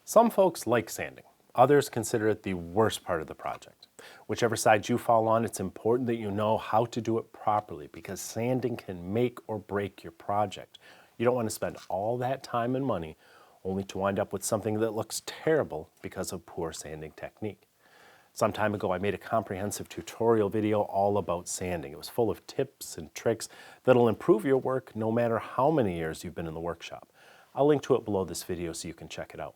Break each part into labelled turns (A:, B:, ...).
A: Some folks like sanding. Others consider it the worst part of the project. Whichever side you fall on, it's important that you know how to do it properly because sanding can make or break your project. You don't want to spend all that time and money only to wind up with something that looks terrible because of poor sanding technique. Some time ago, I made a comprehensive tutorial video all about sanding. It was full of tips and tricks that'll improve your work no matter how many years you've been in the workshop. I'll link to it below this video so you can check it out.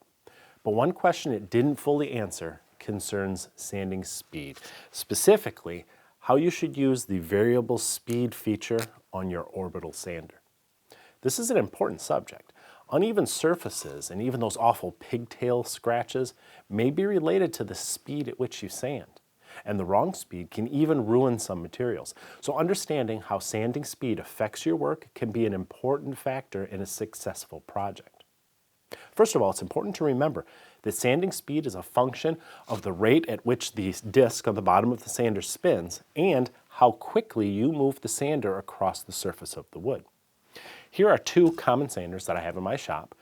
A: But one question it didn't fully answer concerns sanding speed. Specifically, how you should use the variable speed feature on your orbital sander. This is an important subject. Uneven surfaces and even those awful pigtail scratches may be related to the speed at which you sand. And the wrong speed can even ruin some materials. So understanding how sanding speed affects your work can be an important factor in a successful project. First of all, it's important to remember that sanding speed is a function of the rate at which the disc on the bottom of the sander spins and how quickly you move the sander across the surface of the wood. Here are two common sanders that I have in my shop.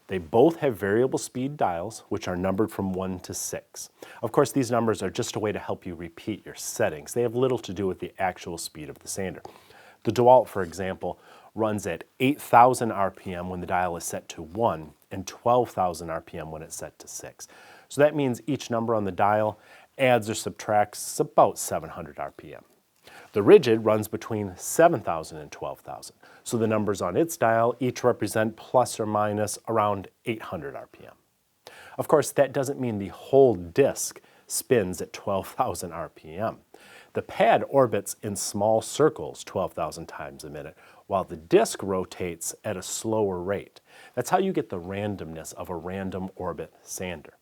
A: They both have variable speed dials, which are numbered from 1 to 6. Of course, these numbers are just a way to help you repeat your settings. They have little to do with the actual speed of the sander. The DeWalt, for example, runs at 8,000 RPM when the dial is set to 1 and 12,000 RPM when it's set to 6. So that means each number on the dial adds or subtracts about 700 RPM. The rigid runs between 7,000 and 12,000. So the numbers on its dial each represent plus or minus around 800 RPM. Of course, that doesn't mean the whole disc spins at 12,000 RPM. The pad orbits in small circles 12,000 times a minute, while the disc rotates at a slower rate. That's how you get the randomness of a random orbit sander.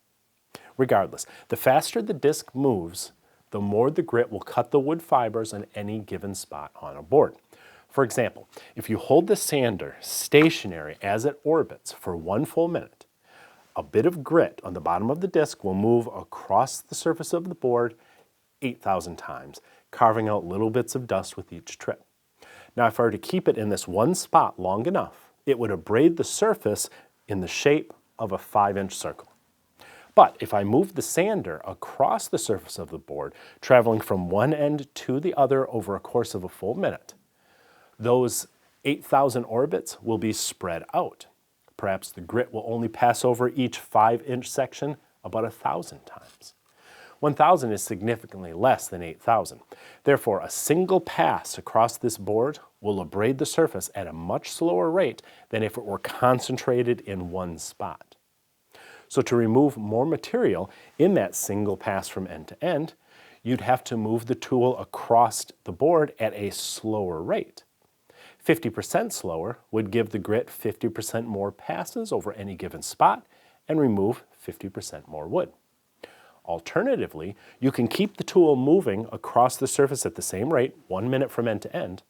A: Regardless, the faster the disc moves, the more the grit will cut the wood fibers on any given spot on a board. For example, if you hold the sander stationary as it orbits for 1 full minute, a bit of grit on the bottom of the disc will move across the surface of the board 8,000 times, carving out little bits of dust with each trip. Now, if I were to keep it in this one spot long enough, it would abrade the surface in the shape of a 5-inch circle. But if I move the sander across the surface of the board, traveling from one end to the other over a course of a full minute, those 8,000 orbits will be spread out. Perhaps the grit will only pass over each 5-inch section about 1,000 times. 1,000 is significantly less than 8,000. Therefore, a single pass across this board will abrade the surface at a much slower rate than if it were concentrated in one spot. So to remove more material in that single pass from end to end, you'd have to move the tool across the board at a slower rate. 50% slower would give the grit 50% more passes over any given spot and remove 50% more wood. Alternatively, you can keep the tool moving across the surface at the same rate, 1 minute from end to end,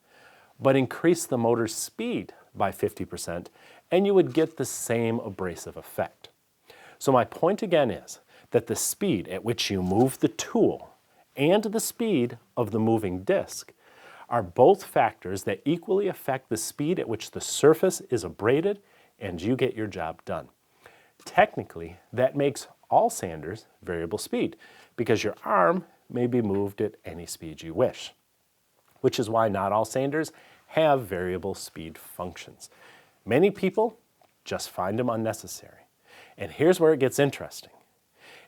A: but increase the motor's speed by 50%, and you would get the same abrasive effect. So my point again is that the speed at which you move the tool and the speed of the moving disc are both factors that equally affect the speed at which the surface is abraded and you get your job done. Technically, that makes all sanders variable speed because your arm may be moved at any speed you wish, which is why not all sanders have variable speed functions. Many people just find them unnecessary. And here's where it gets interesting.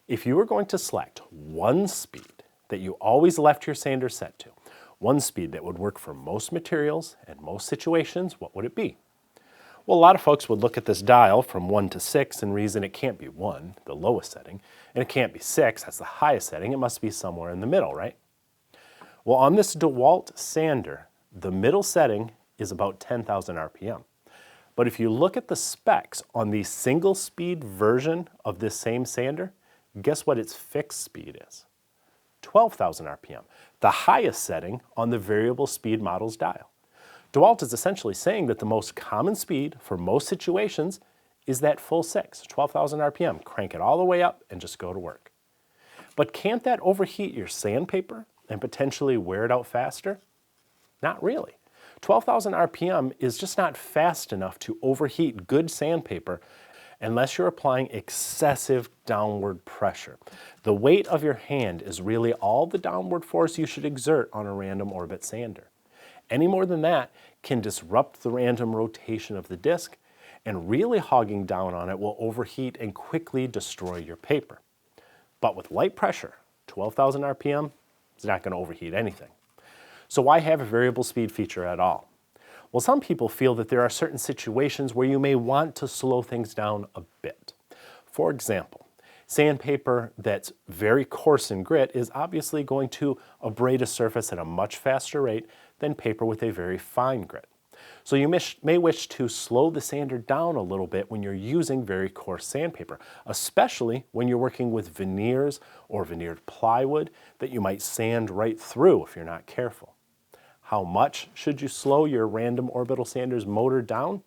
A: If you were going to select one speed that you always left your sander set to, one speed that would work for most materials and most situations, what would it be? Well, a lot of folks would look at this dial from 1 to 6 and reason it can't be 1, the lowest setting, and it can't be 6, that's the highest setting, it must be somewhere in the middle, right? Well, on this DeWalt sander, the middle setting is about 10,000 RPM. But if you look at the specs on the single speed version of this same sander, guess what its fixed speed is? 12,000 RPM, the highest setting on the variable speed model's dial. DeWalt is essentially saying that the most common speed for most situations is that full 6, 12,000 RPM. Crank it all the way up and just go to work. But can't that overheat your sandpaper and potentially wear it out faster? Not really. 12,000 RPM is just not fast enough to overheat good sandpaper, unless you're applying excessive downward pressure. The weight of your hand is really all the downward force you should exert on a random orbit sander. Any more than that can disrupt the random rotation of the disc, and really hogging down on it will overheat and quickly destroy your paper. But with light pressure, 12,000 RPM, it's not going to overheat anything. So why have a variable speed feature at all? Well, some people feel that there are certain situations where you may want to slow things down a bit. For example, sandpaper that's very coarse in grit is obviously going to abrade a surface at a much faster rate than paper with a very fine grit. So you may wish to slow the sander down a little bit when you're using very coarse sandpaper, especially when you're working with veneers or veneered plywood that you might sand right through if you're not careful. How much should you slow your random orbital sander's motor down?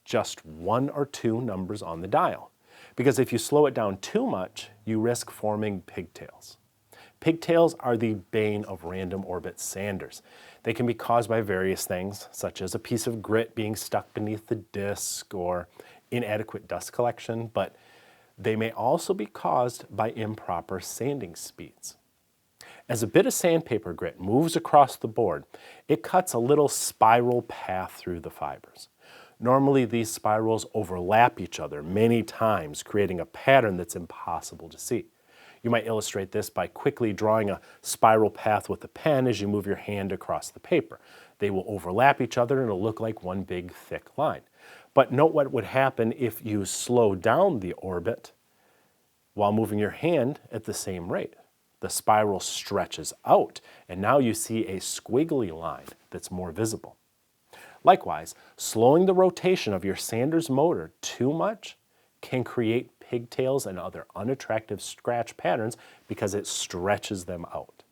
A: Just 1 or 2 numbers on the dial. Because if you slow it down too much, you risk forming pigtails. Pigtails are the bane of random orbit sanders. They can be caused by various things, such as a piece of grit being stuck beneath the disc or inadequate dust collection, but they may also be caused by improper sanding speeds. As a bit of sandpaper grit moves across the board, it cuts a little spiral path through the fibers. Normally, these spirals overlap each other many times, creating a pattern that's impossible to see. You might illustrate this by quickly drawing a spiral path with a pen as you move your hand across the paper. They will overlap each other and it'll look like one big thick line. But note what would happen if you slow down the orbit while moving your hand at the same rate. The spiral stretches out, and now you see a squiggly line that's more visible. Likewise, slowing the rotation of your sander's motor too much can create pigtails and other unattractive scratch patterns because it stretches them out.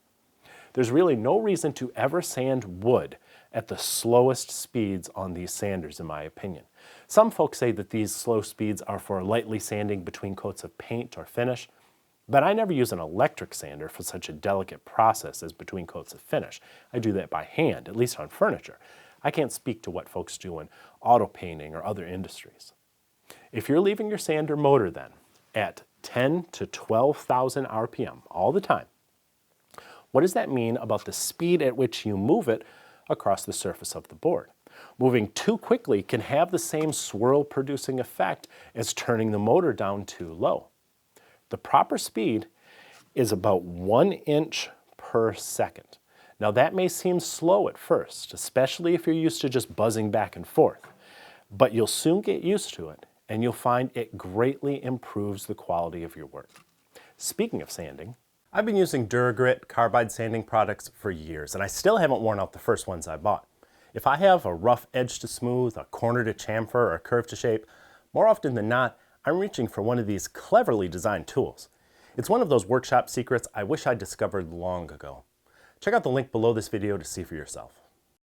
A: There's really no reason to ever sand wood at the slowest speeds on these sanders, in my opinion. Some folks say that these slow speeds are for lightly sanding between coats of paint or finish, but I never use an electric sander for such a delicate process as between coats of finish. I do that by hand, at least on furniture. I can't speak to what folks do in auto painting or other industries. If you're leaving your sander motor then at 10 to 12,000 RPM all the time, what does that mean about the speed at which you move it across the surface of the board? Moving too quickly can have the same swirl-producing effect as turning the motor down too low. The proper speed is about 1 inch per second. Now that may seem slow at first, especially if you're used to just buzzing back and forth, but you'll soon get used to it and you'll find it greatly improves the quality of your work. Speaking of sanding, I've been using Duragrit carbide sanding products for years and I still haven't worn out the first ones I bought. If I have a rough edge to smooth, a corner to chamfer, or a curve to shape, more often than not, I'm reaching for one of these cleverly designed tools. It's one of those workshop secrets I wish I'd discovered long ago. Check out the link below this video to see for yourself.